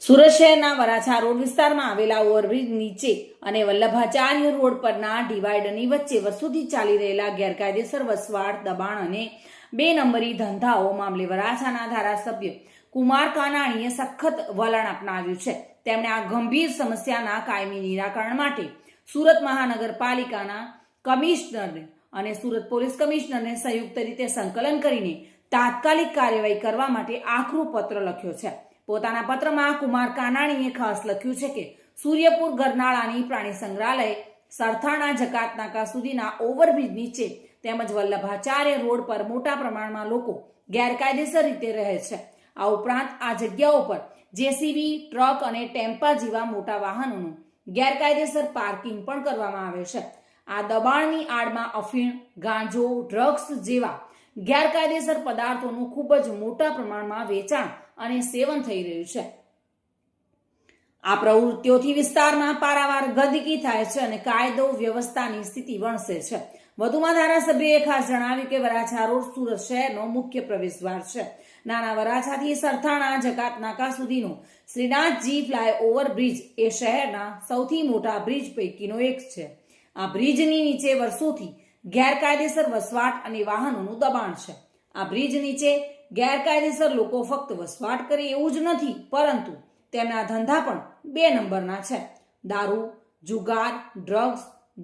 સુરત શહેરના વરાછા રોડ વિસ્તારમાં આવેલા ઓવરબ્રિજ નીચે અને વલ્લભાચાર્ય રોડ પરના ડિવાઈડરની વચ્ચે વર્ષોથી ચાલી રહેલા ગેરકાયદેસર વસવાટ, દબાણ અને 2 નંબરી ધંધાઓ મામલે વરાછાના ધારાસભ્ય કુમાર કાનાણીએ સખત વલણ અપનાવ્યું છે. તેમણે આ ગંભીર સમસ્યાના કાયમી નિરાકરણ માટે સુરત મહાનગરપાલિકાના કમિશનરને અને સુરત પોલીસ કમિશનરને સંયુક્ત રીતે સંકલન કરીને તાત્કાલિક કાર્યવાહી કરવા માટે આકરું પત્ર લખ્યો છે. પોતાના પત્રમાં કુમાર કાનાણીએ ખાસ લખ્યું છે કે સૂર્યપુર ગરનાળાની પ્રાણી સંગ્રહાલય, સરથાણા જકાતનાકા સુધીના ઓવરબ્રિજ નીચે તેમજ વલ્લભાચાર્ય રોડ પર મોટા પ્રમાણમાં લોકો ગેરકાયદેસર રીતે રહે છે. આ ઉપરાંત આ જગ્યાઓ પર જેસીબી, ટ્રક અને ટેમ્પા જેવા મોટા વાહનોનું ગેરકાયદેસર પાર્કિંગ પણ કરવામાં આવે છે. આ દબાણની આડમાં અફીણ, ગાંજો, ડ્રગ્સ જેવા ગેરકાયદેસર પદાર્થોનું ખૂબ જ મોટા પ્રમાણમાં વેચાણ અને સેવન થઈ રહ્યું છે. આ પ્રવૃત્તિઓથી વિસ્તારમાં પારાવાર ગંદકી થાય છે અને કાયદો વ્યવસ્થાની સ્થિતિ વણસે છે. વધુમાં ધારાસભ્યએ ખાસ જણાવ્યું કે વરાછા રોડ સુરત શહેરનો મુખ્ય પ્રવેશદ્વાર છે. નાના વરાછાથી સરથાણા જકાતનાકા સુધીનો શ્રીનાથજી ફ્લાયઓવર બ્રિજ એ શહેરના સૌથી મોટા બ્રિજ પૈકીનો એક છે. આ બ્રિજની નીચે વર્ષોથી ગેરકાયદેસર વસવાટ અને વાહનોનું દબાણ છે. આ બ્રિજ નીચે ગેરકાયદેસર લોકો ફક્ત વસવાટ કરે એવું જ નથી, પરંતુ તેમના ધંધા પણ 2 નંબરના છે. દારૂ, જુગાર, ડ્રગ્સ,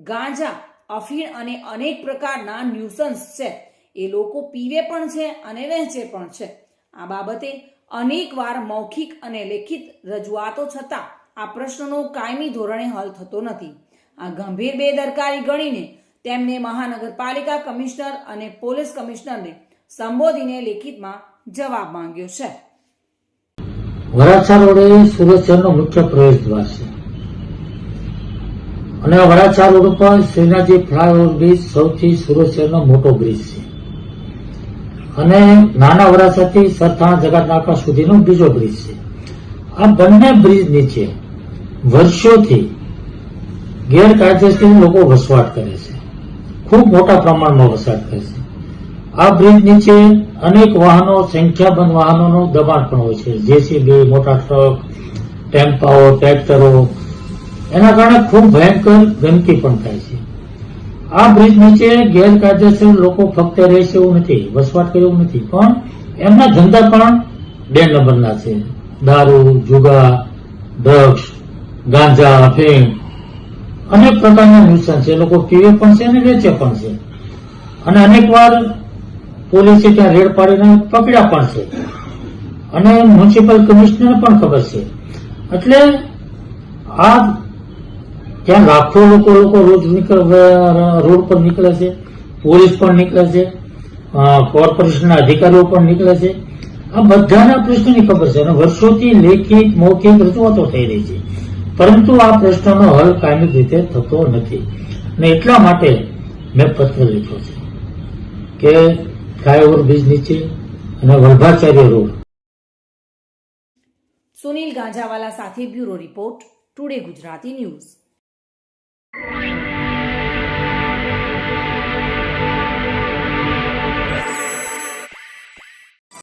ગાંજા, અફીણ અને અનેક પ્રકારના ન્યુસન્સ છે. એ લોકો પીવે પણ છે અને વહેંચે પણ છે. આ બાબતે અનેકવાર મૌખિક અને લેખિત રજૂઆતો છતાં આ પ્રશ્નનો કાયમી ધોરણે હલ થતો નથી. આ ગંભીર બેદરકારી ગણીને તેમને મહાનગરપાલિકા કમિશનર અને પોલીસ કમિશનરને સંબોધીને લેખિતમાં જવાબ માંગ્યો છે. વરાછા રોડ એ સુરત શહેરનો મુખ્ય પ્રવેશદ્વાર છે અને વરાછા રોડ ઉપર શ્રીનાથજી ફ્લાયઓવર બ્રિજ સૌથી સુરત શહેરનો મોટો બ્રિજ છે અને નાના વરાછાથી સરથાણા જકાતનાકા સુધીનો બીજો બ્રિજ છે. આ બંને બ્રિજ નીચે વર્ષોથી ગેરકાયદેસર લોકો વસવાટ કરે છે, ખૂબ મોટા પ્રમાણમાં વસવાટ કરે છે. આ બ્રિજ નીચે અનેક વાહનો, સંખ્યાબંધ વાહનોનું દબાણ પણ હોય છે. જેસીબી, મોટા ટ્રક, ટેમ્પાઓ, ટ્રેક્ટરો, એના કારણે ખૂબ ભયંકર ગંદકી પણ થાય છે. આ બ્રિજ નીચે ગેરકાયદેસર લોકો ફક્ત રહે છે એવું નથી, વસવાટ કરે એવું નથી, પણ એમના ધંધા પણ 2 નંબરના છે. દારૂ, જુગાર, ડ્રગ્સ, ગાંજા, અફીણ, અનેક પ્રકારના ન્યુસન્સ છે. લોકો પીવે પણ છે અને વેચે પણ છે અને અનેકવાર પોલીસે ત્યાં રેડ પાડીને પકડ્યા પણ છે અને મ્યુનિસિપલ કમિશનરને પણ ખબર છે. એટલે આ ત્યાં લાખો લોકો રોજ રોડ પર નીકળે છે, પોલીસ પણ નીકળે છે, કોર્પોરેશનના અધિકારીઓ પણ નીકળે છે. આ બધાના પ્રશ્નની ખબર છે અને વર્ષોથી લેખિત, મૌખિક રજૂઆતો થઈ રહી છે, પરંતુ આ પ્રશ્નનો હલ કાયમી રીતે થતો નથી. અને એટલા માટે મેં પત્ર લખ્યો છે કે ફ્લાયઓવર બ્રિજ નીચે અને વલ્લભાચાર્ય રોડ. સુનિલ ગાંજાવાલા સાથે bureau report, today Gujarati news.